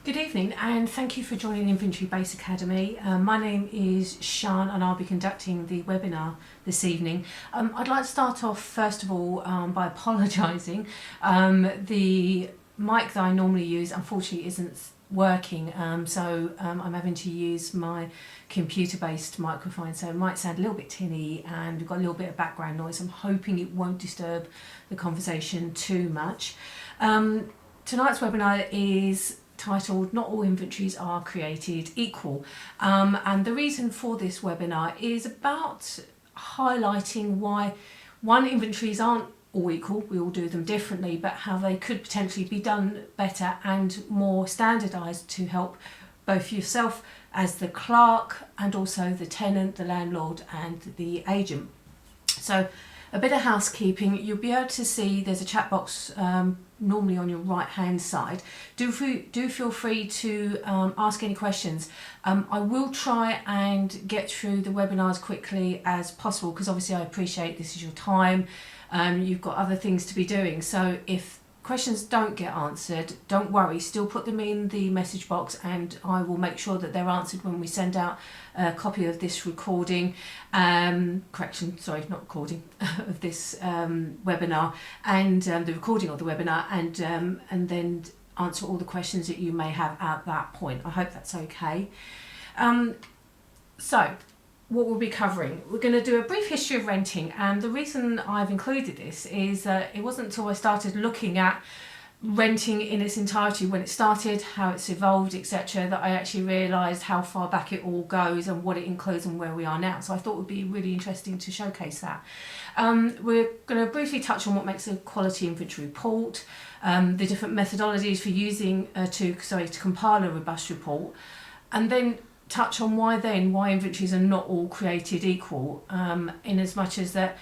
Good evening and thank you for joining InventoryBase Academy. My name is Sian and I'll be conducting the webinar this evening. I'd like to start off first of all by apologising. The mic that I normally use unfortunately isn't working, so I'm having to use my computer-based microphone, so it might sound a little bit tinny and we've got a little bit of background noise. I'm hoping it won't disturb the conversation too much. Tonight's webinar is titled Not All Inventories Are Created Equal, and the reason for this webinar is about highlighting why inventories aren't all equal, we all do them differently, but how they could potentially be done better and more standardised to help both yourself as the clerk and also the tenant, the landlord and the agent. So a bit of housekeeping, you'll be able to see there's a chat box normally on your right hand side. Do feel free to ask any questions. I will try and get through the webinar as quickly as possible because obviously I appreciate this is your time. You've got other things to be doing, so if questions don't get answered, don't worry, still put them in the message box and I will make sure that they're answered when we send out a copy of this recording, of this webinar and the recording of the webinar, and then answer all the questions that you may have at that point. I hope that's okay. So what we'll be covering, we're going to do a brief history of renting, and the reason I've included this is that it wasn't until I started looking at renting in its entirety, when it started, how it's evolved, etc., that I actually realised how far back it all goes and what it includes and where we are now. So I thought it would be really interesting to showcase that. We're going to briefly touch on what makes a quality inventory report, the different methodologies for using to compile a robust report, and then touch on why inventories are not all created equal, in as much as that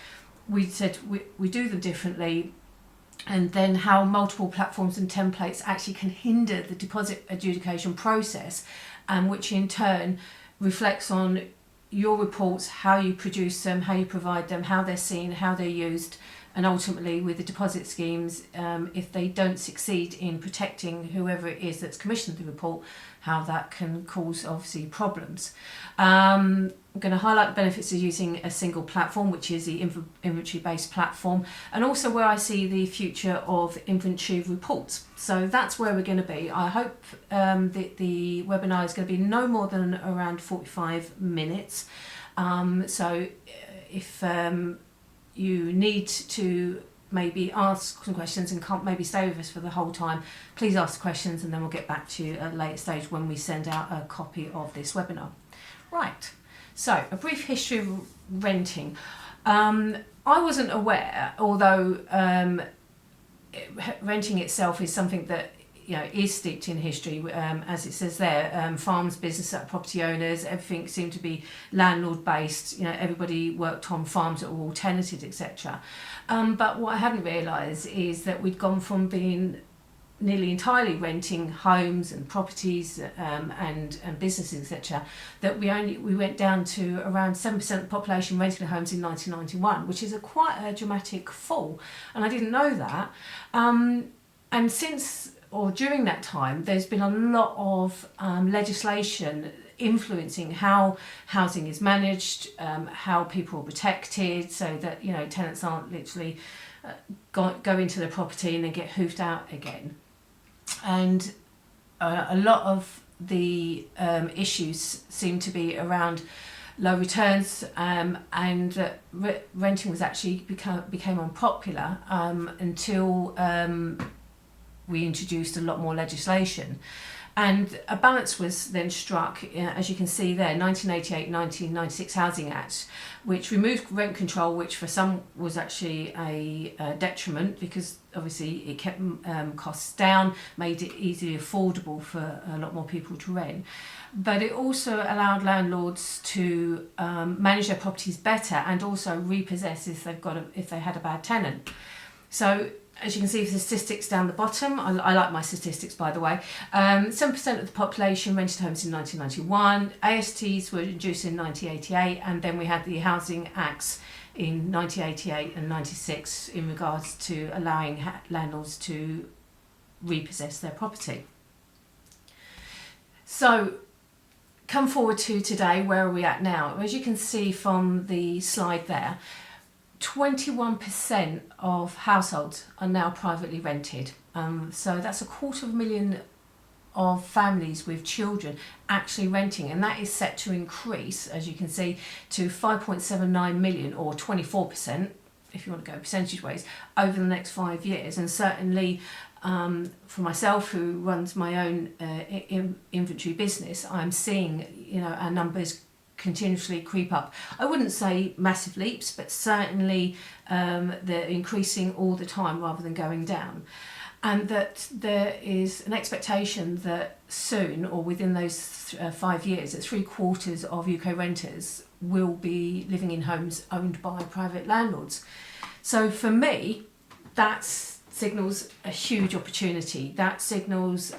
we said we do them differently, and then how multiple platforms and templates actually can hinder the deposit adjudication process, and which in turn reflects on your reports, how you produce them, how you provide them, how they're seen, how they're used, and ultimately with the deposit schemes, if they don't succeed in protecting whoever it is that's commissioned the report, how that can cause obviously problems. I'm going to highlight the benefits of using a single platform, which is the InventoryBase platform, and also where I see the future of inventory reports. So that's where we're going to be. I hope that the webinar is going to be no more than around 45 minutes. So if you need to maybe ask some questions and can't maybe stay with us for the whole time, please ask questions and then we'll get back to you at a later stage when we send out a copy of this webinar. Right, so a brief history of renting. I wasn't aware, although renting itself is something that is steeped in history, as it says there, farms, business, property owners, everything seemed to be landlord based. Everybody worked on farms that were all tenanted, etc. But what I hadn't realised is that we'd gone from being nearly entirely renting homes and properties and businesses, etc., that we went down to around 7% of the population renting homes in 1991, which is quite a dramatic fall, and I didn't know that. And since or during that time, there's been a lot of legislation influencing how housing is managed, how people are protected, so that tenants aren't literally go into the property and then get hoofed out again. And a lot of the issues seem to be around low returns, and renting was actually became unpopular until we introduced a lot more legislation, and a balance was then struck, as you can see there, 1988-1996 Housing Act, which removed rent control, which for some was actually a detriment because obviously it kept costs down, made it easily affordable for a lot more people to rent, but it also allowed landlords to manage their properties better and also repossess if they had a bad tenant. So as you can see, the statistics down the bottom, I like my statistics by the way, 7% of the population rented homes in 1991, ASTs were introduced in 1988, and then we had the Housing Acts in 1988 and 96 in regards to allowing landlords to repossess their property. So come forward to today, where are we at now? As you can see from the slide there, 21% of households are now privately rented. So that's 250,000 of families with children actually renting, and that is set to increase, as you can see, to 5.79 million, or 24%, if you want to go percentage ways, over the next 5 years. And certainly for myself, who runs my own inventory business, I'm seeing, our numbers continuously creep up. I wouldn't say massive leaps, but certainly they're increasing all the time rather than going down. And that there is an expectation that soon, or within those 5 years, that 3/4 of UK renters will be living in homes owned by private landlords. So for me, that signals a huge opportunity. That signals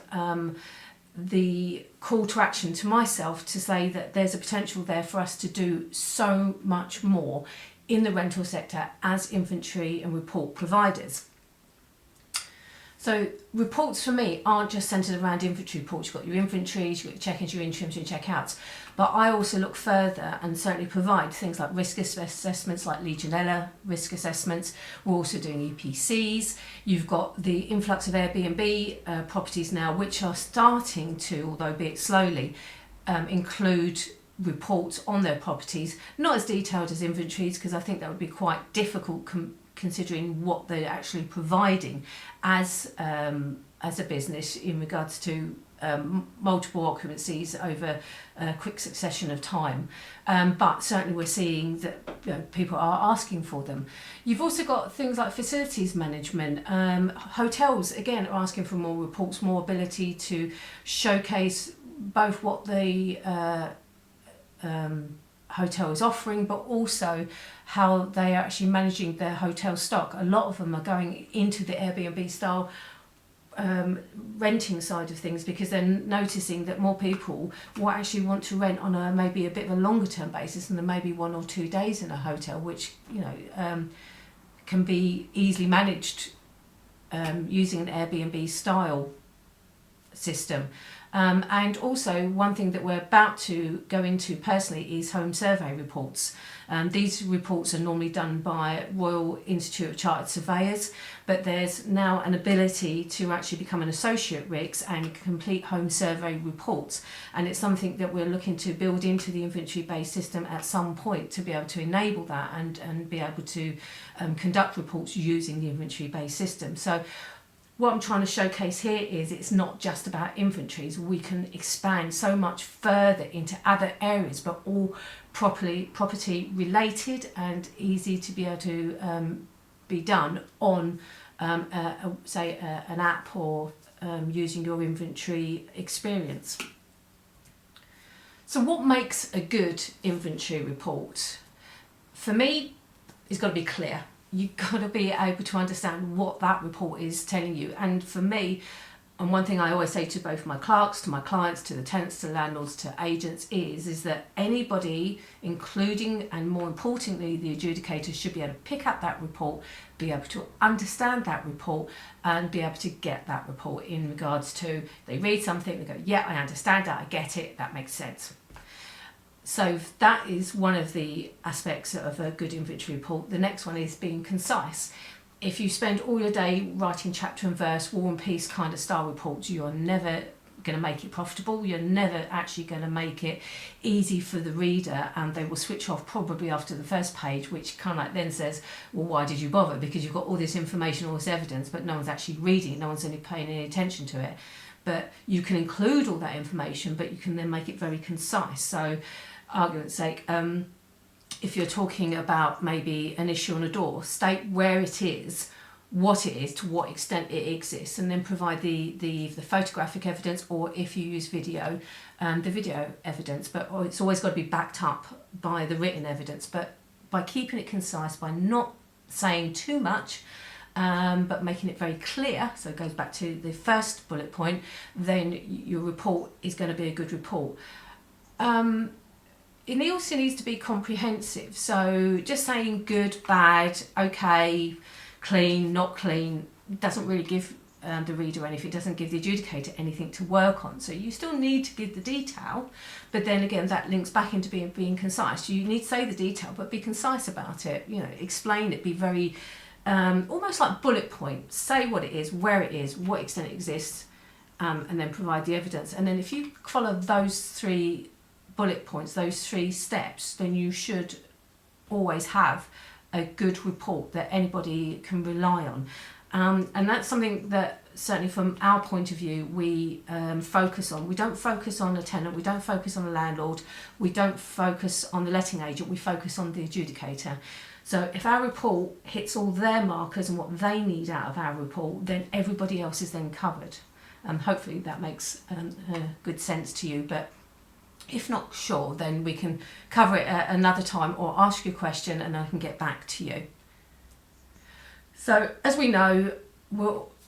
the call to action to myself to say that there's a potential there for us to do so much more in the rental sector as inventory and report providers. So reports for me aren't just centred around inventory reports. You've got your inventories, you've got your check-ins, your interims, your check-outs. But I also look further and certainly provide things like risk assessments, like Legionella risk assessments. We're also doing EPCs. You've got the influx of Airbnb properties now, which are starting to, although be it slowly, include reports on their properties. Not as detailed as inventories, because I think that would be quite difficult considering what they're actually providing as a business in regards to multiple occupancies over a quick succession of time. But certainly we're seeing that people are asking for them. You've also got things like facilities management. Hotels, again, are asking for more reports, more ability to showcase both what the hotel is offering, but also how they are actually managing their hotel stock. A lot of them are going into the Airbnb style renting side of things, because they're noticing that more people will actually want to rent on maybe a bit of a longer term basis, and then maybe 1 or 2 days in a hotel, which can be easily managed using an Airbnb style system. And also, one thing that we're about to go into personally is home survey reports. These reports are normally done by Royal Institute of Chartered Surveyors, but there's now an ability to actually become an associate RICS and complete home survey reports. And it's something that we're looking to build into the InventoryBase system at some point to be able to enable that and be able to conduct reports using the InventoryBase system. So what I'm trying to showcase here is it's not just about inventories. We can expand so much further into other areas, but all property related and easy to be able to be done on, say, an app or using your inventory experience. So what makes a good inventory report? For me, it's got to be clear. You've got to be able to understand what that report is telling you. And for me, and one thing I always say to both my clerks, to my clients, to the tenants, to landlords, to agents is that anybody, including and more importantly the adjudicators, should be able to pick up that report, be able to understand that report, and be able to get that report in regards to, they read something, they go, yeah, I understand that, I get it, that makes sense. So that is one of the aspects of a good inventory report. The next one is being concise. If you spend all your day writing chapter and verse, War and Peace kind of style reports, you're never going to make it profitable. You're never actually going to make it easy for the reader, and they will switch off probably after the first page, which kind of like then says, well, why did you bother? Because you've got all this information, all this evidence, but no one's actually reading it, no one's any paying any attention to it. But you can include all that information, but you can then make it very concise. So, argument's sake, if you're talking about maybe an issue on a door, state where it is, what it is, to what extent it exists, and then provide the photographic evidence, or if you use video, the video evidence. But it's always got to be backed up by the written evidence. But by keeping it concise, by not saying too much, but making it very clear, so it goes back to the first bullet point, then your report is going to be a good report. It also needs to be comprehensive. So just saying good, bad, okay, clean, not clean, doesn't really give the reader anything, it doesn't give the adjudicator anything to work on. So you still need to give the detail, but then again that links back into being concise. You need to say the detail, but be concise about it. Explain it, be very almost like bullet points. Say what it is, where it is, what extent it exists, and then provide the evidence. And then if you follow those 3 bullet points, those 3 steps, then you should always have a good report that anybody can rely on. And that's something that certainly from our point of view we focus on. We don't focus on a tenant, we don't focus on a landlord, we don't focus on the letting agent, we focus on the adjudicator. So if our report hits all their markers and what they need out of our report, then everybody else is then covered. Hopefully that makes good sense to you, but if not sure, then we can cover it at another time or ask you a question and I can get back to you. So as we know,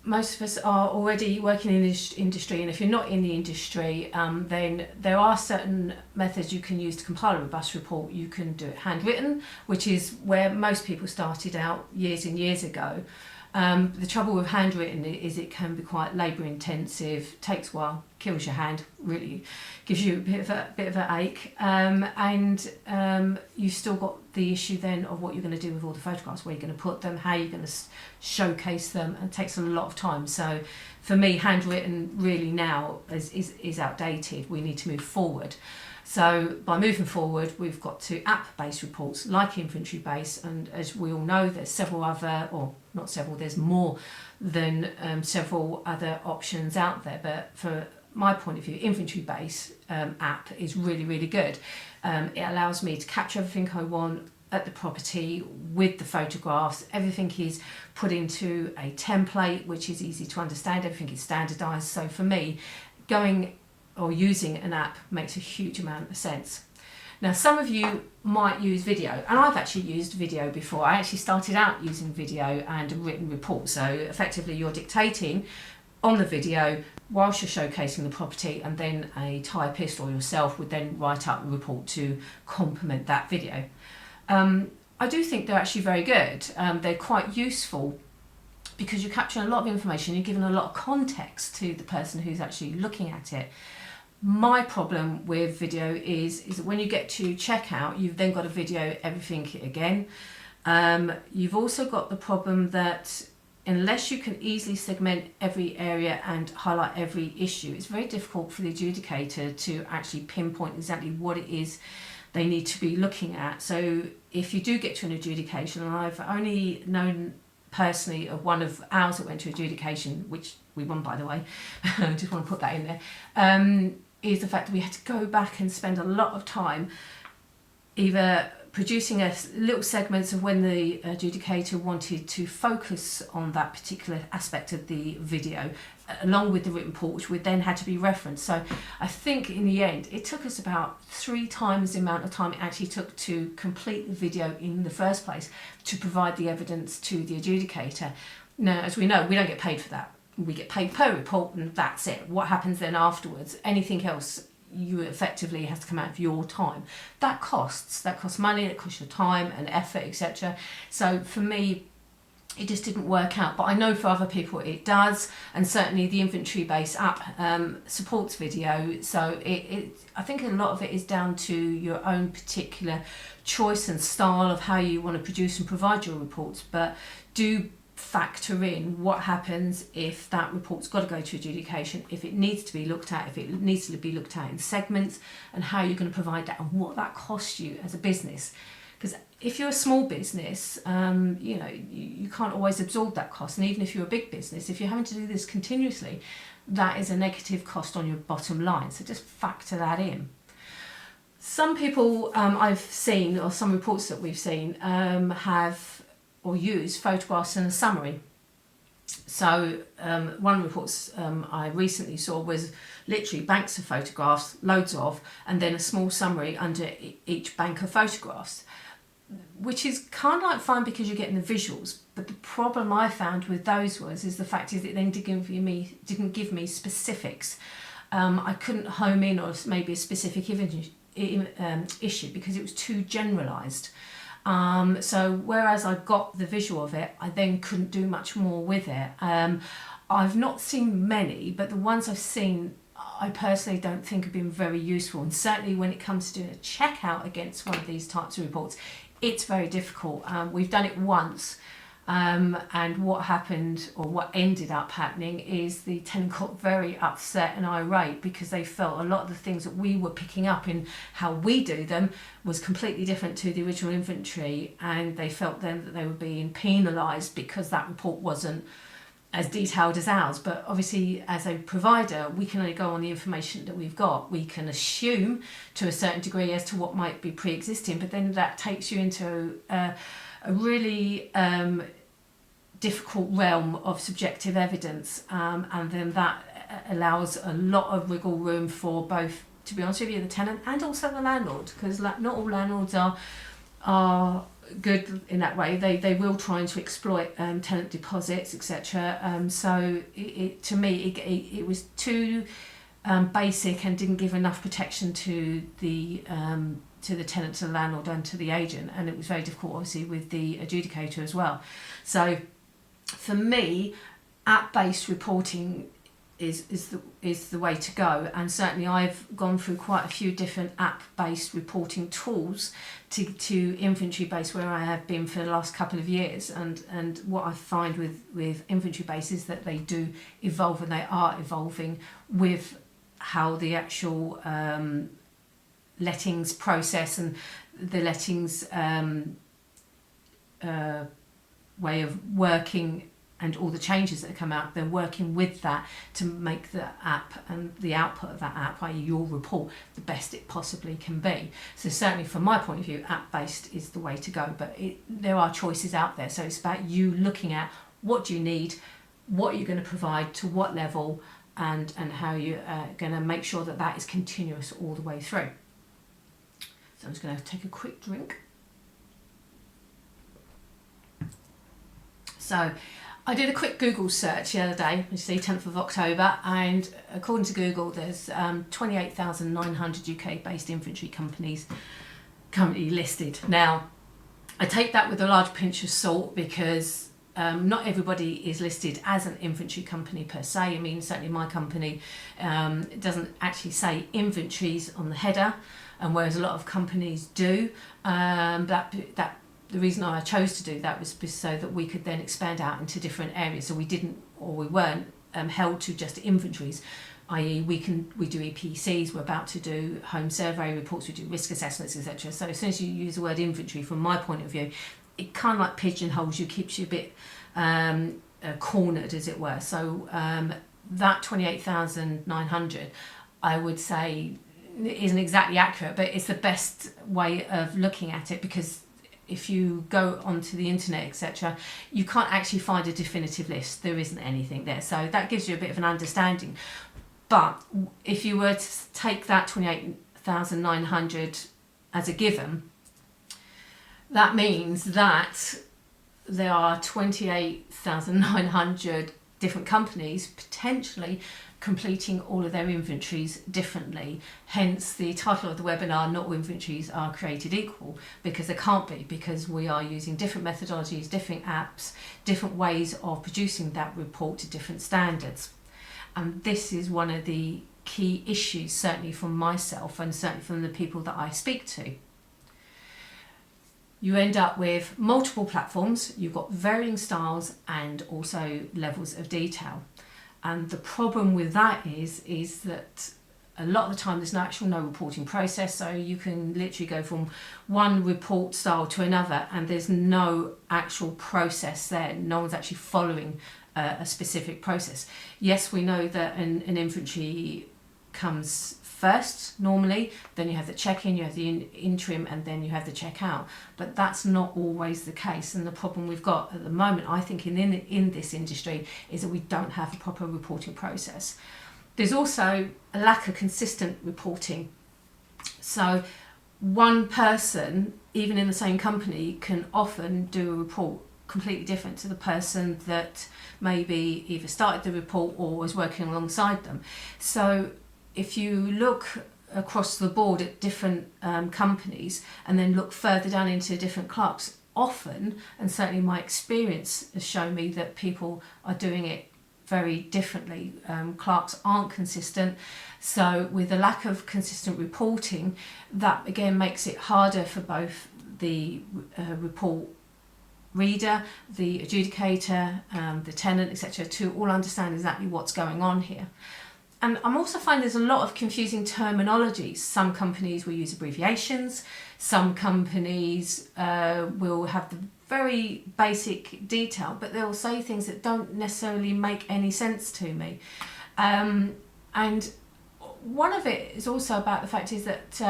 most of us are already working in this industry, and if you're not in the industry, then there are certain methods you can use to compile a robust report. You can do it handwritten, which is where most people started out years and years ago. The trouble with handwritten is it can be quite labour intensive, takes a while, kills your hand, really gives you a bit of an ache, and you've still got the issue then of what you're going to do with all the photographs, where you're going to put them, how you're going to showcase them, and it takes a lot of time. So for me, handwritten really now is outdated. We need to move forward. So by moving forward, we've got to app-based reports like InventoryBase, and as we all know, there's several other, or not several, there's more than several other options out there. But for my point of view, InventoryBase app is really, really good. It allows me to capture everything I want at the property with the photographs. Everything is put into a template, which is easy to understand. Everything is standardised. So for me, going or using an app makes a huge amount of sense. Now, some of you might use video, and I've actually used video before. I actually started out using video and a written report. So effectively you're dictating on the video whilst you're showcasing the property, and then a typist or yourself would then write up a report to complement that video. I do think they're actually very good. They're quite useful because you're capturing a lot of information, you're giving a lot of context to the person who's actually looking at it. My problem with video is that when you get to checkout, you've then got to video everything again. You've also got the problem that unless you can easily segment every area and highlight every issue, it's very difficult for the adjudicator to actually pinpoint exactly what it is they need to be looking at. So if you do get to an adjudication, and I've only known personally of one of ours that went to adjudication, which we won, by the way, I just want to put that in there, is the fact that we had to go back and spend a lot of time either producing little segments of when the adjudicator wanted to focus on that particular aspect of the video, along with the written report, which would then had to be referenced. So I think in the end, it took us about 3 times the amount of time it actually took to complete the video in the first place to provide the evidence to the adjudicator. Now, as we know, we don't get paid for that. We get paid per report and that's it. What happens then afterwards, anything else, you effectively have to come out of your time. That costs money, it costs your time and effort, etc. So for me, it just didn't work out, but I know for other people it does, and certainly the InventoryBase app supports video. So I think a lot of it is down to your own particular choice and style of how you want to produce and provide your reports, but do factor in what happens if that report's got to go to adjudication, if it needs to be looked at, if it needs to be looked at in segments, and how you're going to provide that and what that costs you as a business. Because if you're a small business, you can't always absorb that cost. And even if you're a big business, if you're having to do this continuously, that is a negative cost on your bottom line. So just factor that in. Some people I've seen, or some reports that we've seen, have or use photographs in a summary. So one of the reports I recently saw was literally banks of photographs, loads of, and then a small summary under each bank of photographs, which is kind of like fine because you're getting the visuals. But the problem I found with those is the fact is it then didn't give me specifics. I couldn't home in on maybe a specific issue because it was too generalised. So whereas I got the visual of it, I then couldn't do much more with it. I've not seen many, but the ones I've seen, I personally don't think have been very useful. And certainly when it comes to doing a checkout against one of these types of reports, it's very difficult. We've done it once, and what happened, or what ended up happening, is the tenant got very upset and irate because they felt a lot of the things that we were picking up in how we do them was completely different to the original inventory, and they felt then that they were being penalised because that report wasn't as detailed as ours. But obviously as a provider, we can only go on the information that we've got. We can assume to a certain degree as to what might be pre-existing, but then that takes you into a really difficult realm of subjective evidence, and then that allows a lot of wiggle room for both, to be honest with you, the tenant and also the landlord, because not all landlords are good in that way. They will try to exploit tenant deposits, etc. So to me it was too basic and didn't give enough protection to the tenant, to the landlord and to the agent, and it was very difficult obviously with the adjudicator as well. So for me, app-based reporting is the way to go, and certainly I've gone through quite a few different app-based reporting tools to InventoryBase, where I have been for the last couple of years, and what I find with InventoryBase is that they do evolve, and they are evolving with how the actual lettings process and the lettings way of working and all the changes that come out. They're working with that to make the app and the output of that app, i.e. your report, the best it possibly can be. So certainly from my point of view, app-based is the way to go, but there are choices out there. So it's about you looking at what do you need, what you're going to provide, to what level, and how you're going to make sure that that is continuous all the way through. So I'm just going to take a quick drink. So I did a quick Google search the other day, you see 10th of October, and according to Google there's 28,900 UK based inventory companies currently listed. Now I take that with a large pinch of salt, because not everybody is listed as an inventory company per se. I mean, certainly my company doesn't actually say inventories on the header, and whereas a lot of companies do. The reason I chose to do that was so that we could then expand out into different areas. So we weren't held to just inventories, i.e. we do EPCs, we're about to do home survey reports, we do risk assessments, etc. So as soon as you use the word inventory, from my point of view, it kind of like pigeonholes you, keeps you a bit cornered, as it were. So that 28,900, I would say, isn't exactly accurate, but it's the best way of looking at it, because if you go onto the internet, etc., you can't actually find a definitive list. There isn't anything there. So that gives you a bit of an understanding. But if you were to take that 28,900 as a given, that means that there are 28,900 different companies potentially completing all of their inventories differently. Hence the title of the webinar, Not All Inventories Are Created Equal, because they can't be, because we are using different methodologies, different apps, different ways of producing that report to different standards. And this is one of the key issues, certainly from myself and certainly from the people that I speak to. You end up with multiple platforms, you've got varying styles and also levels of detail. And the problem with that is that a lot of the time there's no reporting process, so you can literally go from one report style to another and there's no actual process there. No one's actually following a specific process. Yes, we know that an inventory comes first normally, then you have the check-in, you have the interim, and then you have the check-out. But that's not always the case, and the problem we've got at the moment, I think, in this industry, is that we don't have a proper reporting process. There's also a lack of consistent reporting. So one person, even in the same company, can often do a report completely different to the person that maybe either started the report or was working alongside them. So if you look across the board at different companies and then look further down into different clerks, often, and certainly my experience has shown me, that people are doing it very differently. Clerks aren't consistent, so with a lack of consistent reporting, that again makes it harder for both the report reader, the adjudicator, the tenant, etc., to all understand exactly what's going on here. And I'm also finding there's a lot of confusing terminology. Some companies will use abbreviations, some companies will have the very basic detail, but they'll say things that don't necessarily make any sense to me. And one of it is also about the fact is that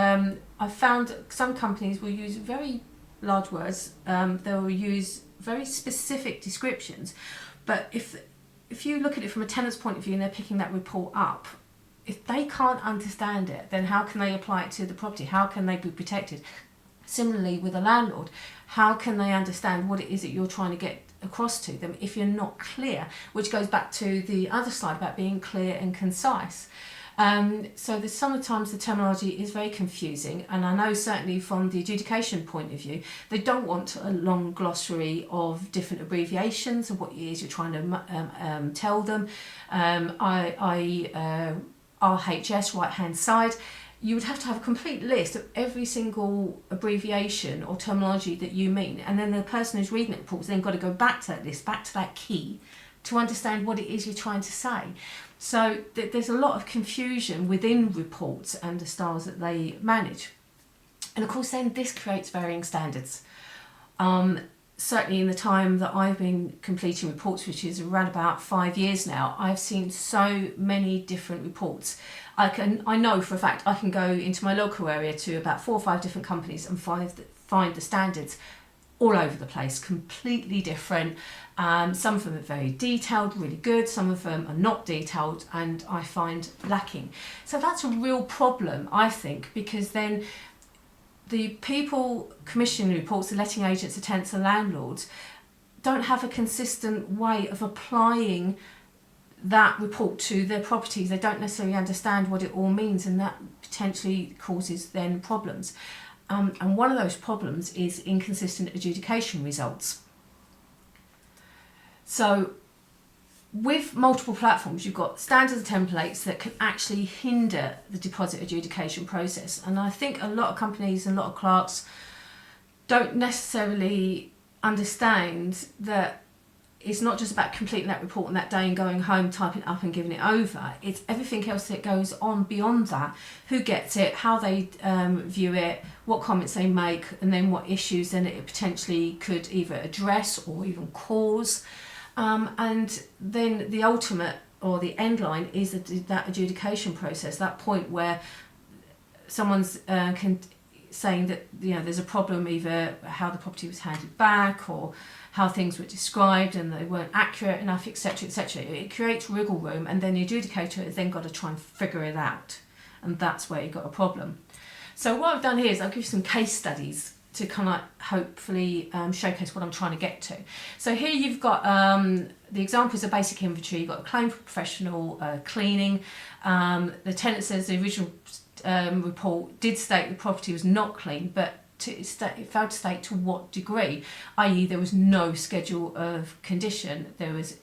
I've found some companies will use very large words, they will use very specific descriptions, but if you look at it from a tenant's point of view and they're picking that report up, if they can't understand it, then how can they apply it to the property? How can they be protected? Similarly with a landlord, how can they understand what it is that you're trying to get across to them if you're not clear? Which goes back to the other slide about being clear and concise. So there's sometimes the terminology is very confusing, and I know certainly from the adjudication point of view, they don't want a long glossary of different abbreviations of what it is you're trying to tell them. RHS, right hand side, you would have to have a complete list of every single abbreviation or terminology that you mean, and then the person who's reading the report's then got to go back to that list, back to that key, to understand what it is you're trying to say. So there's a lot of confusion within reports and the styles that they manage. And of course then this creates varying standards. Certainly in the time that I've been completing reports, which is around about 5 years now, I've seen so many different reports. I know for a fact I can go into my local area to about 4 or 5 different companies and find the standards all over the place, completely different. Some of them are very detailed, really good, some of them are not detailed and I find lacking. So that's a real problem, I think, because then the people commissioning reports, the letting agents, the tenants, the landlords, don't have a consistent way of applying that report to their properties. They don't necessarily understand what it all means, and that potentially causes then problems. And one of those problems is inconsistent adjudication results. So with multiple platforms, you've got standards and templates that can actually hinder the deposit adjudication process. And I think a lot of companies and a lot of clerks don't necessarily understand that it's not just about completing that report on that day and going home, typing it up and giving it over. It's everything else that goes on beyond that. Who gets it, how they view it, what comments they make, and then what issues then it potentially could either address or even cause. And then the ultimate or the end line is that adjudication process, that point where someone's saying that there's a problem, either how the property was handed back or how things were described and they weren't accurate enough, etc., etc. It creates wiggle room, and then the adjudicator has then got to try and figure it out, and that's where you've got a problem. So what I've done here is I'll give you some case studies to kind of hopefully showcase what I'm trying to get to. So here you've got the example is a basic inventory. You've got a claim for professional cleaning. The tenant says the original report did state the property was not clean, but it failed to state to what degree, i.e. there was no schedule of condition, there was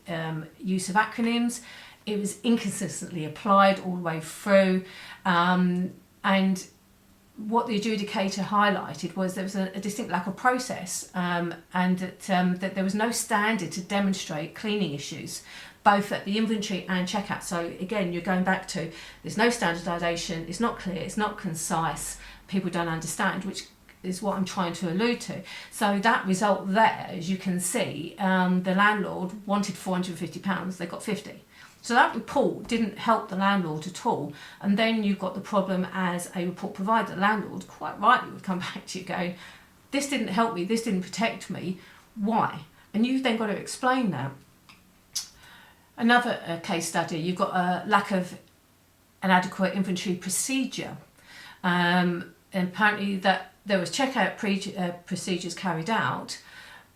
use of acronyms, it was inconsistently applied all the way through, and what the adjudicator highlighted was there was a distinct lack of process, and that there was no standard to demonstrate cleaning issues, both at the inventory and checkout. So again, you're going back to there's no standardisation, it's not clear, it's not concise, people don't understand, which is what I'm trying to allude to. So that result there, as you can see, the landlord wanted £450, they got 50. So that report didn't help the landlord at all. And then you've got the problem as a report provider. The landlord quite rightly would come back to you going, this didn't help me, this didn't protect me, why? And you've then got to explain that. Another case study, you've got a lack of an adequate inventory procedure. And apparently that there was checkout procedures carried out,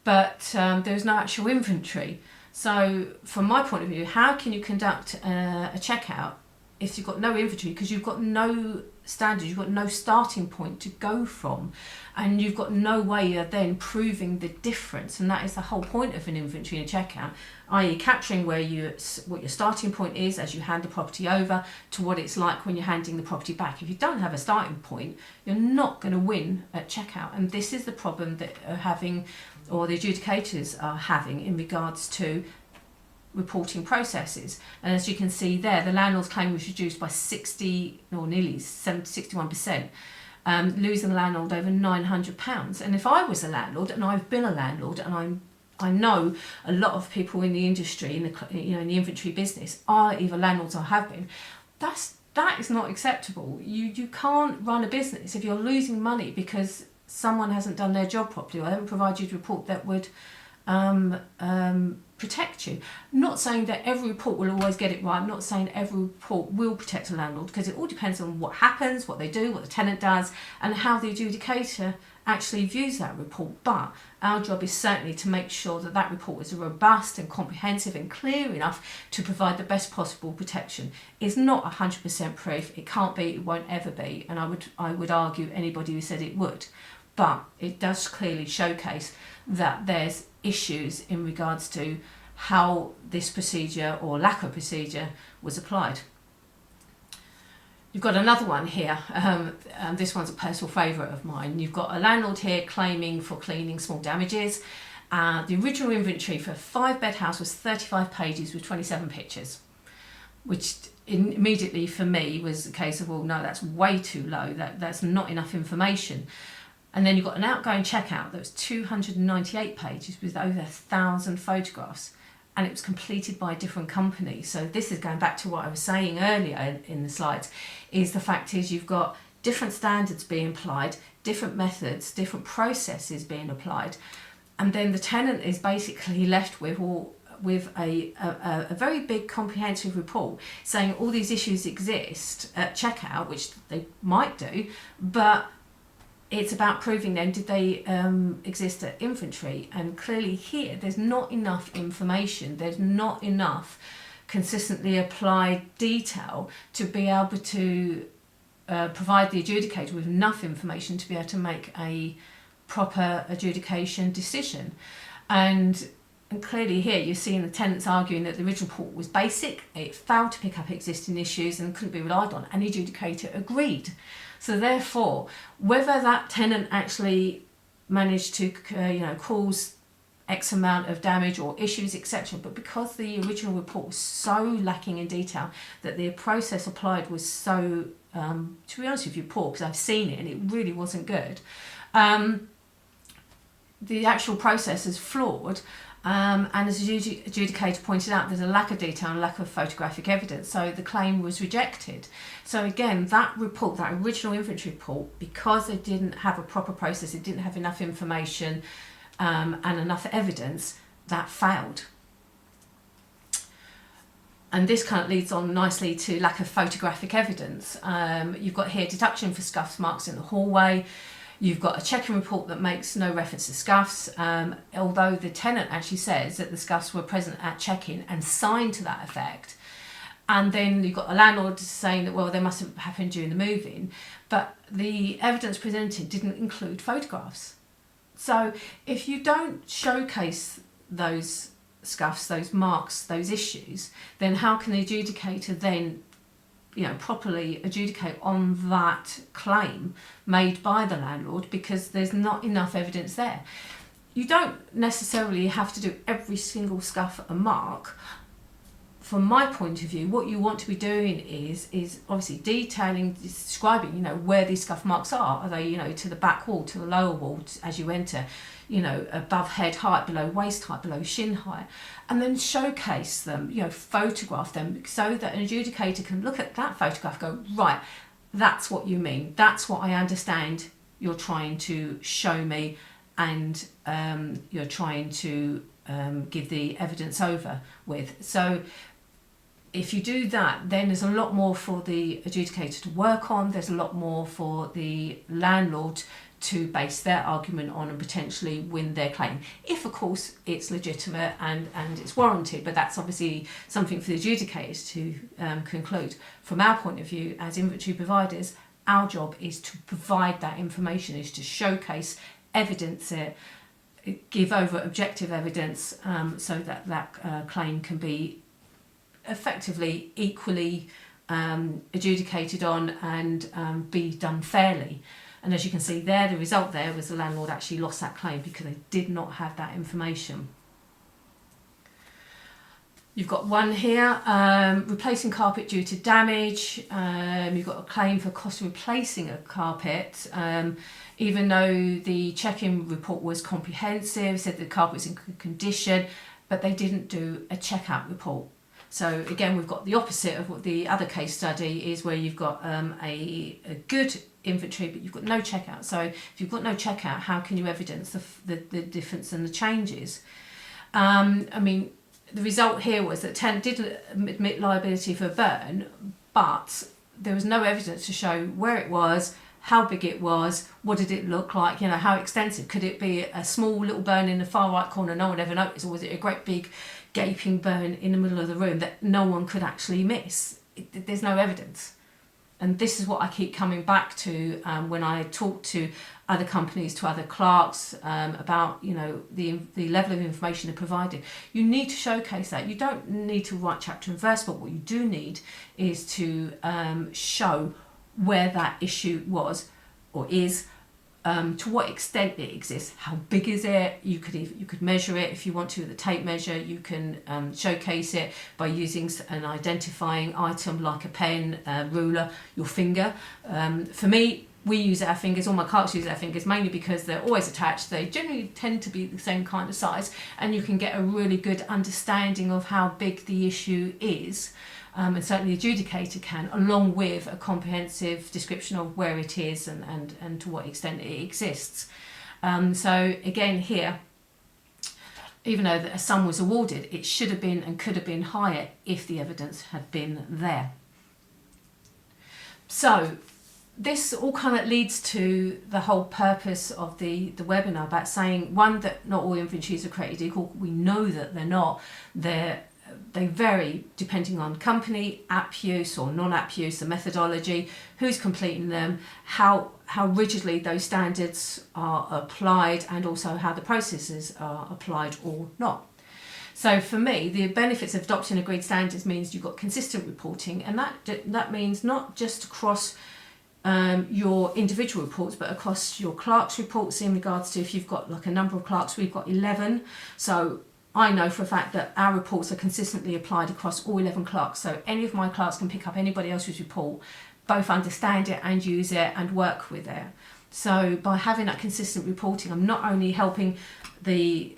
but there was no actual inventory. So from my point of view, how can you conduct a checkout if you've got no inventory, because you've got no standards, you've got no starting point to go from, and you've got no way of then proving the difference. And that is the whole point of an inventory and checkout, i.e. capturing what your starting point is as you hand the property over to what it's like when you're handing the property back. If you don't have a starting point, you're not going to win at checkout. And this is the problem that are having, or the adjudicators are having, in regards to reporting processes. And as you can see there, the landlord's claim was reduced by 61%, losing the landlord over £900. And if I was a landlord, and I've been a landlord, and I know a lot of people in the industry, in the inventory business, are either landlords or have been, that is not acceptable. You can't run a business if you're losing money because someone hasn't done their job properly or haven't provided a report that would protect you. I'm not saying that every report will always get it right. I'm not saying every report will protect a landlord, because it all depends on what happens, what they do, what the tenant does, and how the adjudicator actually views that report. But our job is certainly to make sure that that report is robust and comprehensive and clear enough to provide the best possible protection. It's not 100% proof. It can't be, it won't ever be, and I would argue anybody who said it would. But it does clearly showcase that there's issues in regards to how this procedure or lack of procedure was applied. You've got another one here, this one's a personal favourite of mine. You've got a landlord here claiming for cleaning small damages. The original inventory for a 5-bed house was 35 pages with 27 pictures, which immediately for me was a case of, well, no, that's way too low, that's not enough information. And then you've got an outgoing checkout that was 298 pages with over 1,000 photographs, and it was completed by a different company. So this is going back to what I was saying earlier in the slides, is the fact is you've got different standards being applied, different methods, different processes being applied, and then the tenant is basically left with a very big comprehensive report saying all these issues exist at checkout, which they might do, but it's about proving then, did they exist at inventory? And clearly here, there's not enough information, there's not enough consistently applied detail to be able to provide the adjudicator with enough information to be able to make a proper adjudication decision. And clearly here, you're seeing the tenants arguing that the original report was basic, it failed to pick up existing issues and couldn't be relied on, and the adjudicator agreed. So therefore, whether that tenant actually managed to cause X amount of damage or issues, etc., but because the original report was so lacking in detail, that the process applied was so, to be honest with you, poor, because I've seen it and it really wasn't good, the actual process is flawed. And as the adjudicator pointed out, there's a lack of detail and lack of photographic evidence, so the claim was rejected. So again, that report, that original inventory report, because it didn't have a proper process, it didn't have enough information and enough evidence, that failed. And this kind of leads on nicely to lack of photographic evidence. You've got here deduction for scuff marks in the hallway. You've got a check-in report that makes no reference to scuffs, although the tenant actually says that the scuffs were present at check-in and signed to that effect. And then you've got a landlord saying that, well, they must have happened during the move-in, but the evidence presented didn't include photographs. So if you don't showcase those scuffs, those marks, those issues, then how can the adjudicator then properly adjudicate on that claim made by the landlord, because there's not enough evidence there? You don't necessarily have to do every single scuff a mark. From my point of view, what you want to be doing is obviously detailing, describing, where these scuff marks are. Are they, to the back wall, to the lower wall as you enter, above head height, below waist height, below shin height, and then showcase them, photograph them, so that an adjudicator can look at that photograph and go, right, that's what you mean, that's what I understand you're trying to show me, and you're trying to give the evidence over with. So if you do that, then there's a lot more for the adjudicator to work on, there's a lot more for the landlord to base their argument on and potentially win their claim, if of course it's legitimate and it's warranted. But that's obviously something for the adjudicators to conclude. From our point of view as inventory providers, our job is to provide that information, is to showcase, evidence it, give over objective evidence, so that that claim can be effectively equally adjudicated on and be done fairly. And as you can see there, the result there was the landlord actually lost that claim because they did not have that information. You've got one here, replacing carpet due to damage. You've got a claim for cost of replacing a carpet. Even though the check-in report was comprehensive, said the carpet was in good condition, but they didn't do a check-out report. So again, we've got the opposite of what the other case study is, where you've got a good inventory, but you've got no checkout. So if you've got no checkout, how can you evidence the difference and the changes? I mean, the result here was that tenant did admit liability for a burn, but there was no evidence to show where it was, how big it was, what did it look like, you know, how extensive. Could it be a small little burn in the far right corner no one ever noticed, or was it a great big gaping burn in the middle of the room that no one could actually miss? There's no evidence. And this is what I keep coming back to when I talk to other companies, to other clerks, about, you know, the level of information they're providing. You need to showcase that. You don't need to write chapter and verse, but what you do need is to show where that issue was or is, to what extent it exists, how big is it. You could measure it if you want to with a tape measure. You can showcase it by using an identifying item like a pen, ruler, your finger. For me, we use our fingers, all my clerks use their fingers, mainly because they're always attached. They generally tend to be the same kind of size, and you can get a really good understanding of how big the issue is. And certainly the adjudicator can, along with a comprehensive description of where it is and to what extent it exists. So again here, even though a sum was awarded, it should have been and could have been higher if the evidence had been there. So this all kind of leads to the whole purpose of the webinar, about saying, one, that not all inventories are created equal. We know that they're not. They vary depending on company, app use or non-app use, the methodology, who's completing them, how rigidly those standards are applied, and also how the processes are applied or not. So for me, the benefits of adopting agreed standards means you've got consistent reporting, and that means not just across your individual reports, but across your clerks' reports, in regards to if you've got like a number of clerks. We've got 11, so I know for a fact that our reports are consistently applied across all 11 clerks. So any of my clerks can pick up anybody else's report, both understand it and use it and work with it. So by having that consistent reporting, I'm not only helping the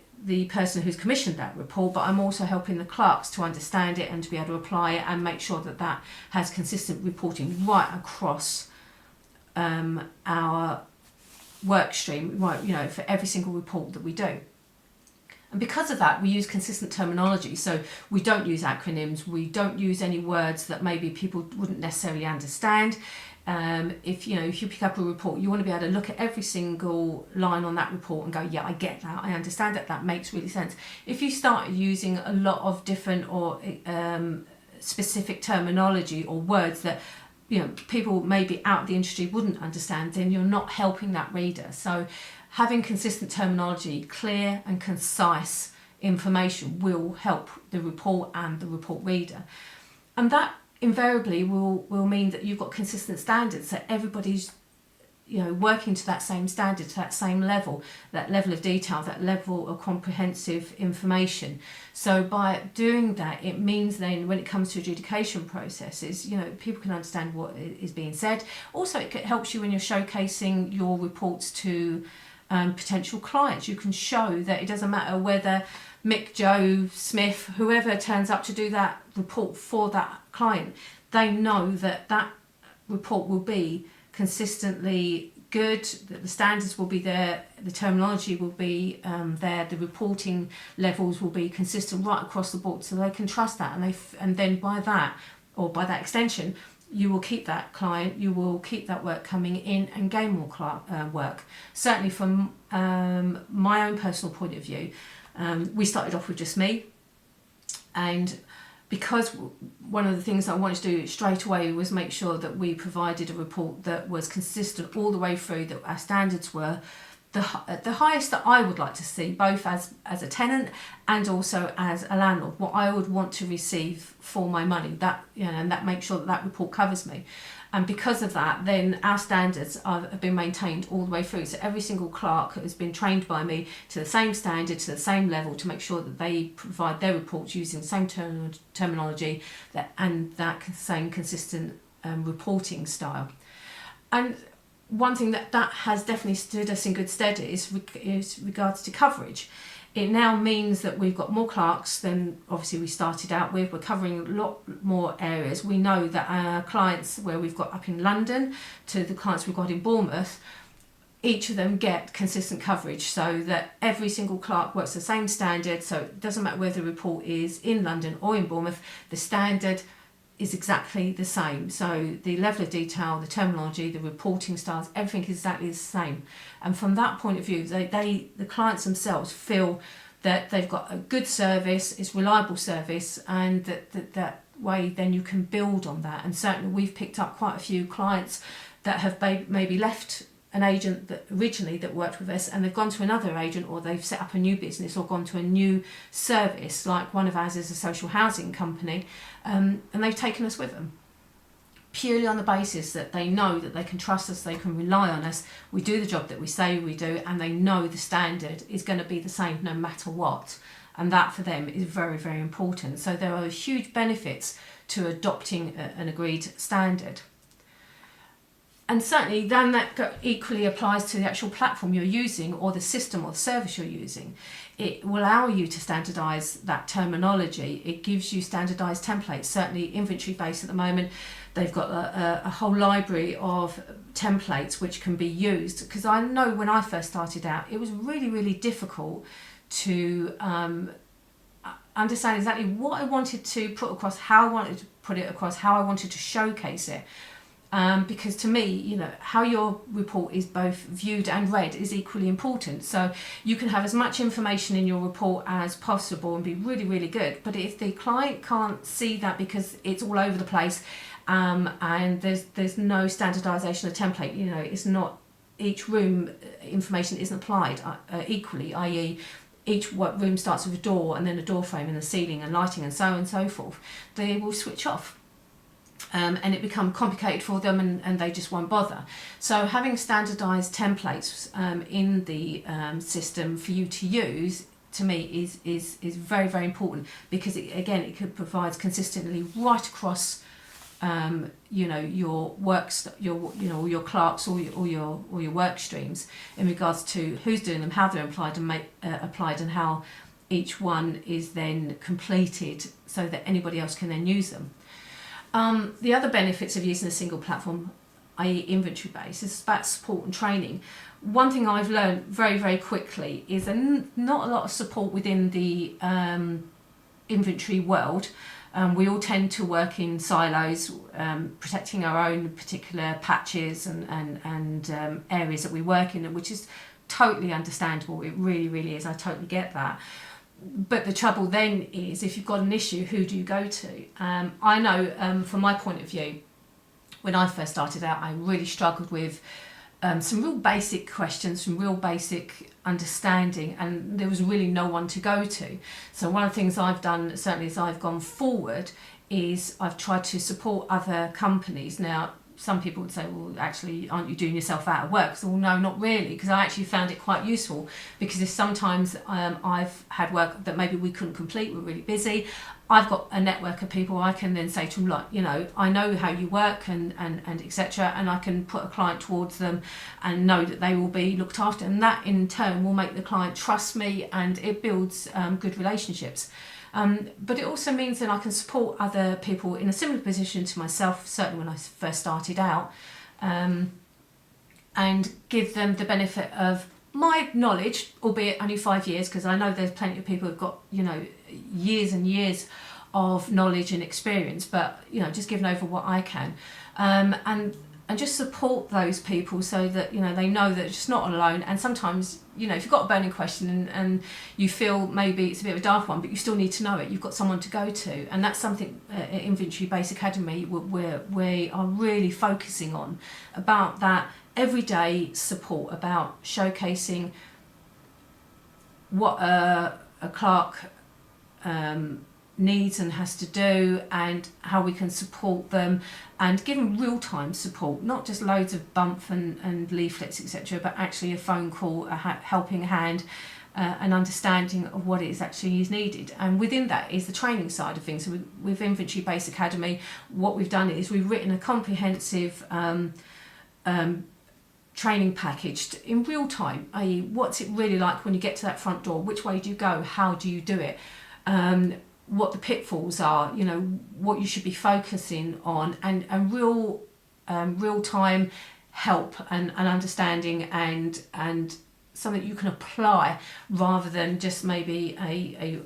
person who's commissioned that report, but I'm also helping the clerks to understand it and to be able to apply it and make sure that that has consistent reporting right across our work stream, right, you know, for every single report that we do. And because of that, we use consistent terminology. So we don't use acronyms. We don't use any words that maybe people wouldn't necessarily understand. If you pick up a report, you want to be able to look at every single line on that report and go, yeah, I get that, I understand that makes really sense. If you start using a lot of different or specific terminology or words that, you know, people maybe out of the industry wouldn't understand, then you're not helping that reader. So having consistent terminology, clear and concise information will help the report and the report reader. And that invariably will mean that you've got consistent standards, that everybody's, you know, working to that same standard, to that same level, that level of detail, that level of comprehensive information. So by doing that, it means then when it comes to adjudication processes, you know, people can understand what is being said. Also, it helps you when you're showcasing your reports to potential clients. You can show that it doesn't matter whether Mick, Joe, Smith, whoever turns up to do that report for that client, they know that that report will be consistently good, that the standards will be there, the terminology will be there, the reporting levels will be consistent right across the board, so they can trust that, and then by that, or by that extension, you will keep that client, you will keep that work coming in and gain more work. Certainly from my own personal point of view, we started off with just me, and because one of the things I wanted to do straight away was make sure that we provided a report that was consistent all the way through, that our standards were the highest that I would like to see, both as a tenant and also as a landlord, what I would want to receive for my money, that, you know, and that makes sure that that report covers me. And because of that, then our standards have been maintained all the way through. So every single clerk has been trained by me to the same standard, to the same level, to make sure that they provide their reports using the same terminology and that same consistent reporting style. And one thing that has definitely stood us in good stead is regards to coverage. It now means that we've got more clerks than obviously we started out with. We're covering a lot more areas. We know that our clients where we've got up in London to the clients we've got in Bournemouth, each of them get consistent coverage, so that every single clerk works the same standard. So it doesn't matter whether the report is in London or in Bournemouth, the standard is exactly the same. So the level of detail, the terminology, the reporting styles, everything is exactly the same. And from that point of view, the clients themselves feel that they've got a good service, it's reliable service, and that way then you can build on that. And certainly we've picked up quite a few clients that have maybe left an agent that originally that worked with us, and they've gone to another agent, or they've set up a new business or gone to a new service. Like one of ours is a social housing company, and they've taken us with them purely on the basis that they know that they can trust us, they can rely on us, we do the job that we say we do, and they know the standard is going to be the same no matter what. And that for them is very, very important. So there are huge benefits to adopting an agreed standard. And certainly then that equally applies to the actual platform you're using, or the system or the service you're using. It will allow you to standardise that terminology. It gives you standardised templates. Certainly InventoryBase at the moment, they've got a whole library of templates which can be used. Because I know when I first started out, it was really, really difficult to understand exactly what I wanted to put across, how I wanted to put it across, how I wanted to showcase it. Because to me, you know, how your report is both viewed and read is equally important. So you can have as much information in your report as possible and be really, really good. But if the client can't see that because it's all over the place, and there's no standardisation of template, you know, it's not, each room information isn't applied equally, i.e. each room starts with a door and then a door frame and a ceiling and lighting and so on and so forth, they will switch off. And it becomes complicated for them, and they just won't bother. So having standardised templates in the system for you to use, to me, is very, very important, because it could provide consistently right across you know, your works, your clerks, or your work streams in regards to who's doing them, how they're applied and how each one is then completed, so that anybody else can then use them. The other benefits of using a single platform, i.e. InventoryBase, is about support and training. One thing I've learned very, very quickly is not a lot of support within the inventory world. We all tend to work in silos, protecting our own particular patches and areas that we work in, which is totally understandable. It really, really is. I totally get that. But the trouble then is, if you've got an issue, who do you go to? I know from my point of view, when I first started out, I really struggled with some real basic questions, some real basic understanding, and there was really no one to go to. So one of the things I've done, certainly as I've gone forward, is I've tried to support other companies. Now, some people would say, well, actually, aren't you doing yourself out of work? So, well, no, not really, because I actually found it quite useful, because if sometimes I've had work that maybe we couldn't complete, we're really busy, I've got a network of people I can then say to them, like, you know, I know how you work and etc., and I can put a client towards them and know that they will be looked after, and that in turn will make the client trust me, and it builds good relationships. But it also means that I can support other people in a similar position to myself, certainly when I first started out, and give them the benefit of my knowledge, albeit only 5 years, because I know there's plenty of people who've got, you know, years and years of knowledge and experience, but just giving over what I can, and just support those people so that they know that it's just not alone. And sometimes if you've got a burning question and you feel maybe it's a bit of a dark one, but you still need to know it, you've got someone to go to. And that's something at InventoryBase Academy where we are really focusing on, about that everyday support, about showcasing what a clerk needs and has to do, and how we can support them and give them real-time support, not just loads of bump and leaflets, etc., but actually a phone call, a helping hand, an understanding of what it is actually is needed. And within that is the training side of things. So with InventoryBase Academy, what we've done is we've written a comprehensive training package in real time, i.e. what's it really like when you get to that front door, which way do you go, how do you do it, what the pitfalls are, what you should be focusing on, and real time help and understanding and something you can apply, rather than just maybe a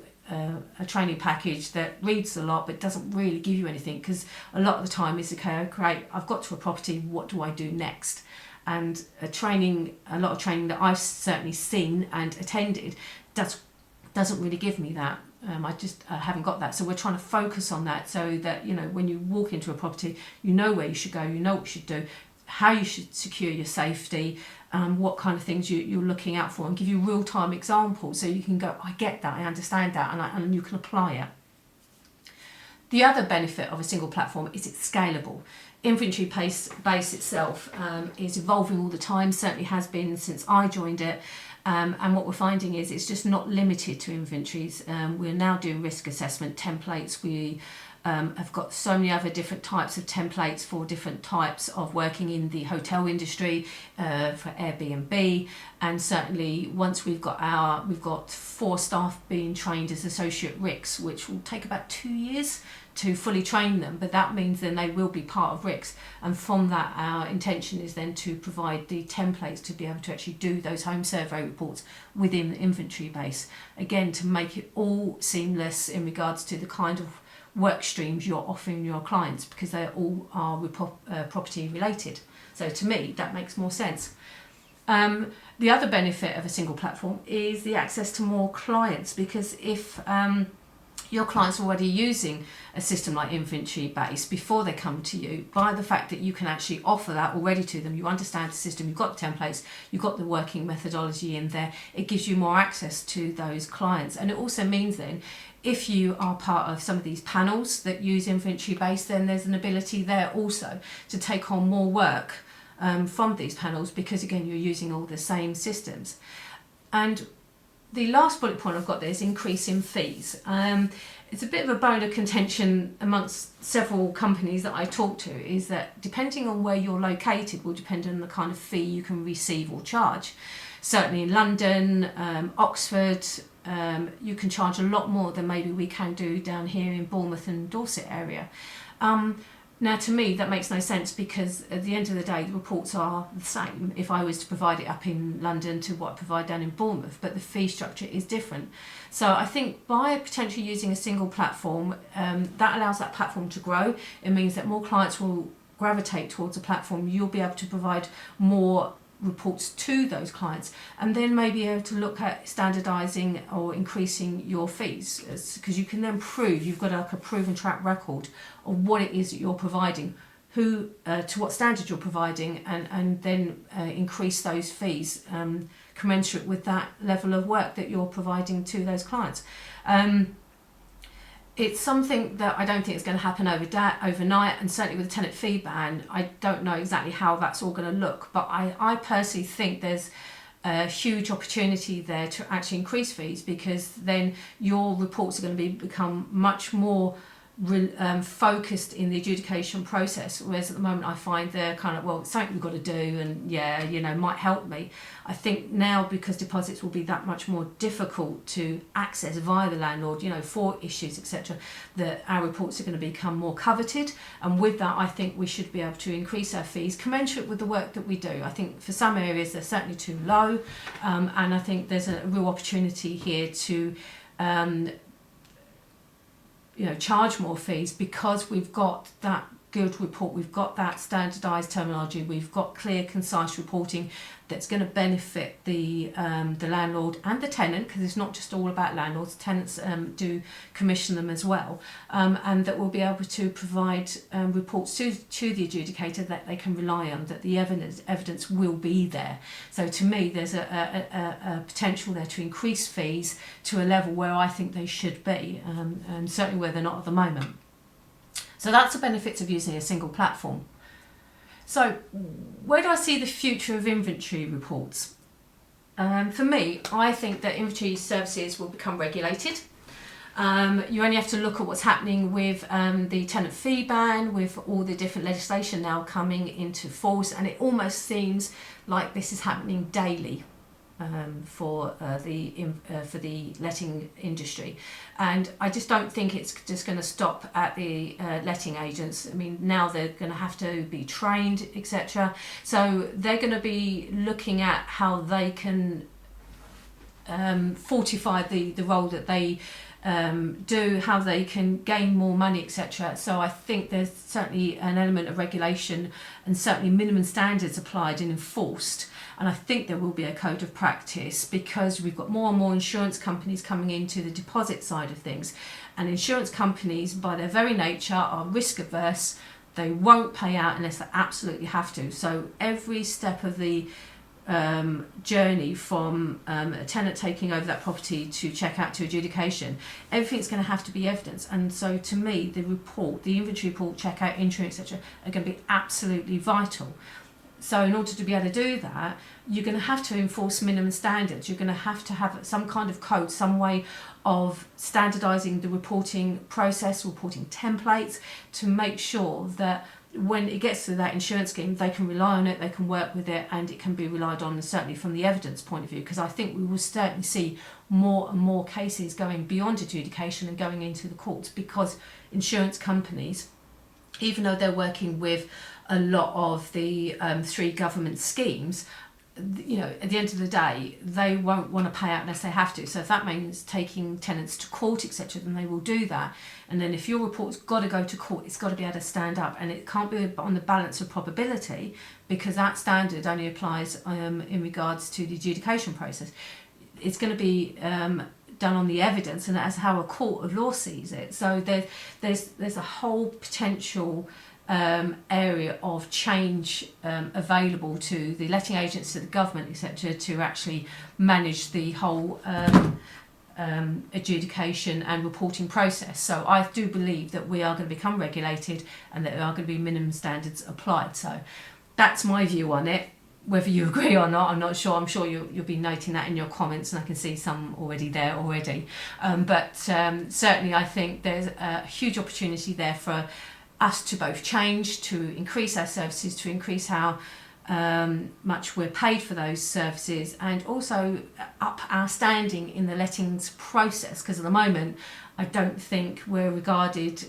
training package that reads a lot but doesn't really give you anything. Because a lot of the time it's okay, great, I've got to a property, what do I do next? And a lot of training that I've certainly seen and attended doesn't really give me that. I just haven't got that. So we're trying to focus on that, so that when you walk into a property, you know where you should go, you know what you should do, how you should secure your safety, what kind of things you're looking out for, and give you real-time examples so you can go, I get that, I understand that, and you can apply it. The other benefit of a single platform is it's scalable. InventoryBase itself is evolving all the time, certainly has been since I joined it. And what we're finding is it's just not limited to inventories. We're now doing risk assessment templates. We have got so many other different types of templates for different types of working in the hotel industry, for Airbnb, and certainly once we've got 4 staff being trained as associate RICs, which will take about 2 years to fully train them, but that means then they will be part of RICs, and from that our intention is then to provide the templates to be able to actually do those home survey reports within InventoryBase, again to make it all seamless in regards to the kind of work streams you're offering your clients, because they all are property related. So to me that makes more sense. The other benefit of a single platform is the access to more clients, because if your clients are already using a system like InventoryBase before they come to you, by the fact that you can actually offer that already to them, you understand the system, you've got the templates, you've got the working methodology in there, it gives you more access to those clients. And it also means then, if you are part of some of these panels that use InventoryBase, then there's an ability there also to take on more work from these panels, because again you're using all the same systems. And the last bullet point I've got there is increase in fees. It's a bit of a bone of contention amongst several companies that I talk to, is that depending on where you're located will depend on the kind of fee you can receive or charge. Certainly in London, Oxford, you can charge a lot more than maybe we can do down here in Bournemouth and Dorset area. Now to me that makes no sense, because at the end of the day the reports are the same if I was to provide it up in London to what I provide down in Bournemouth, but the fee structure is different. So I think by potentially using a single platform, that allows that platform to grow. It means that more clients will gravitate towards a platform. You'll be able to provide more reports to those clients, and then maybe able to look at standardising or increasing your fees, because you can then prove you've got like a proven track record of what it is that you're providing, to what standard you're providing, and then increase those fees commensurate with that level of work that you're providing to those clients. It's something that I don't think is going to happen overnight, and certainly with the tenant fee ban, I don't know exactly how that's all going to look, but I personally think there's a huge opportunity there to actually increase fees, because then your reports are going to become much more focused in the adjudication process, whereas at the moment I find they're kind of, well, it's something we've got to do, and might help me. I think now, because deposits will be that much more difficult to access via the landlord, for issues, etc., that our reports are going to become more coveted, and with that I think we should be able to increase our fees commensurate with the work that we do. I think for some areas they're certainly too low, and I think there's a real opportunity here to charge more fees because we've got that good report, we've got that standardised terminology, we've got clear, concise reporting that's going to benefit the landlord and the tenant, because it's not just all about landlords, tenants do commission them as well, and that we'll be able to provide reports to the adjudicator that they can rely on, that the evidence will be there. So to me, there's a potential there to increase fees to a level where I think they should be, and certainly where they're not at the moment. So that's the benefits of using a single platform. So where do I see the future of inventory reports? For me, I think that inventory services will become regulated. You only have to look at what's happening with the tenant fee ban, with all the different legislation now coming into force, and it almost seems like this is happening daily for the letting industry, and I just don't think it's just going to stop at the letting agents. I mean, now they're going to have to be trained, etc. So they're going to be looking at how they can fortify the role that they do, how they can gain more money, etc. So I think there's certainly an element of regulation and certainly minimum standards applied and enforced. And I think there will be a code of practice, because we've got more and more insurance companies coming into the deposit side of things. And insurance companies, by their very nature, are risk averse. They won't pay out unless they absolutely have to. So every step of the journey from a tenant taking over that property to check out to adjudication, everything's going to have to be evidence. And so to me, the report, the inventory report, checkout, entry, etc., are going to be absolutely vital. So in order to be able to do that, you're going to have to enforce minimum standards. You're going to have some kind of code, some way of standardising the reporting process, reporting templates, to make sure that when it gets to that insurance scheme, they can rely on it, they can work with it, and it can be relied on, certainly from the evidence point of view, because I think we will certainly see more and more cases going beyond adjudication and going into the courts, because insurance companies, even though they're working with a lot of the 3 government schemes, at the end of the day, they won't want to pay out unless they have to. So if that means taking tenants to court, etc., then they will do that. And then if your report's got to go to court, it's got to be able to stand up, and it can't be on the balance of probability, because that standard only applies in regards to the adjudication process. It's going to be done on the evidence, and that's how a court of law sees it. So there's a whole potential area of change available to the letting agents, to the government, etc., to actually manage the whole adjudication and reporting process. So I do believe that we are going to become regulated, and that there are going to be minimum standards applied. So that's my view on it. Whether you agree or not, I'm not sure. I'm sure you'll be noting that in your comments, and I can see some already there already. But certainly I think there's a huge opportunity there for us to both change, to increase our services, to increase how much we're paid for those services, and also up our standing in the lettings process, because at the moment I don't think we're regarded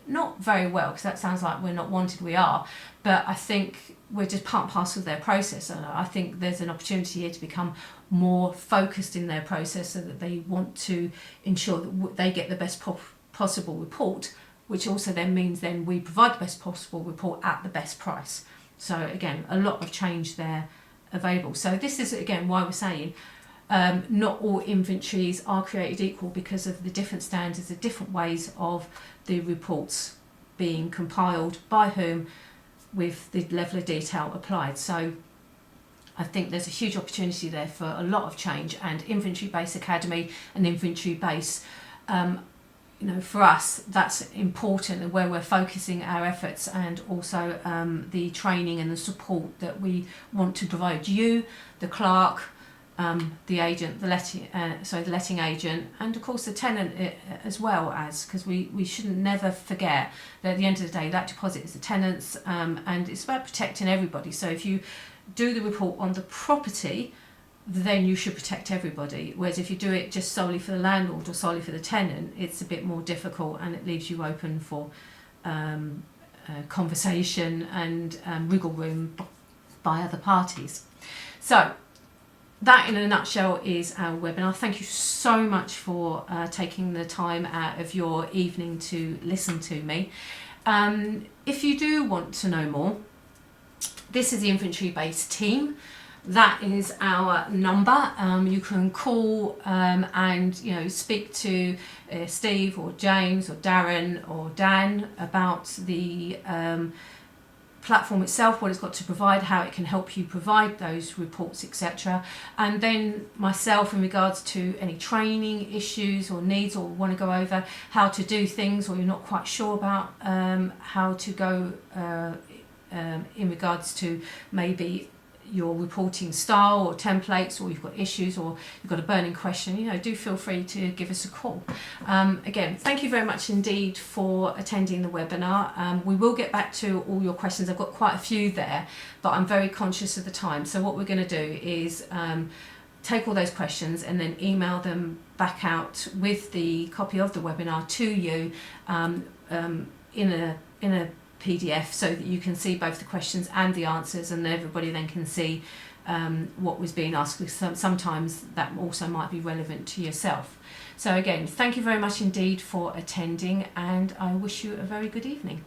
not very well, because that sounds like we're not wanted. We are, but I think we're just part and parcel of their process, and I think there's an opportunity here to become more focused in their process, so that they want to ensure that they get the best possible report, which also then means then we provide the best possible report at the best price. So again, a lot of change there available. So this is again why we're saying not all inventories are created equal, because of the different standards, the different ways of the reports being compiled, by whom, with the level of detail applied. So I think there's a huge opportunity there for a lot of change, and InventoryBase Academy and InventoryBase, for us, that's important, and where we're focusing our efforts, and also the training and the support that we want to provide you, the clerk, the agent, the letting agent, and of course the tenant as well, as because we shouldn't never forget that at the end of the day, that deposit is the tenant's, and it's about protecting everybody. So if you do the report on the property, then you should protect everybody. Whereas if you do it just solely for the landlord or solely for the tenant, it's a bit more difficult, and it leaves you open for conversation and wriggle room by other parties. So that in a nutshell is our webinar. Thank you so much for taking the time out of your evening to listen to me. If you do want to know more, this is the InventoryBase team. That is our number. You can call and speak to Steve or James or Darren or Dan about the platform itself, what it's got to provide, how it can help you provide those reports, etc. And then myself in regards to any training issues or needs, or want to go over how to do things, or you're not quite sure about how to go in regards to maybe your reporting style or templates, or you've got issues, or you've got a burning question, do feel free to give us a call. Again, thank you very much indeed for attending the webinar. We will get back to all your questions. I've got quite a few there, but I'm very conscious of the time. So what we're going to do is take all those questions and then email them back out with the copy of the webinar to you in a PDF, so that you can see both the questions and the answers, and everybody then can see what was being asked, because sometimes that also might be relevant to yourself. So again, thank you very much indeed for attending, and I wish you a very good evening.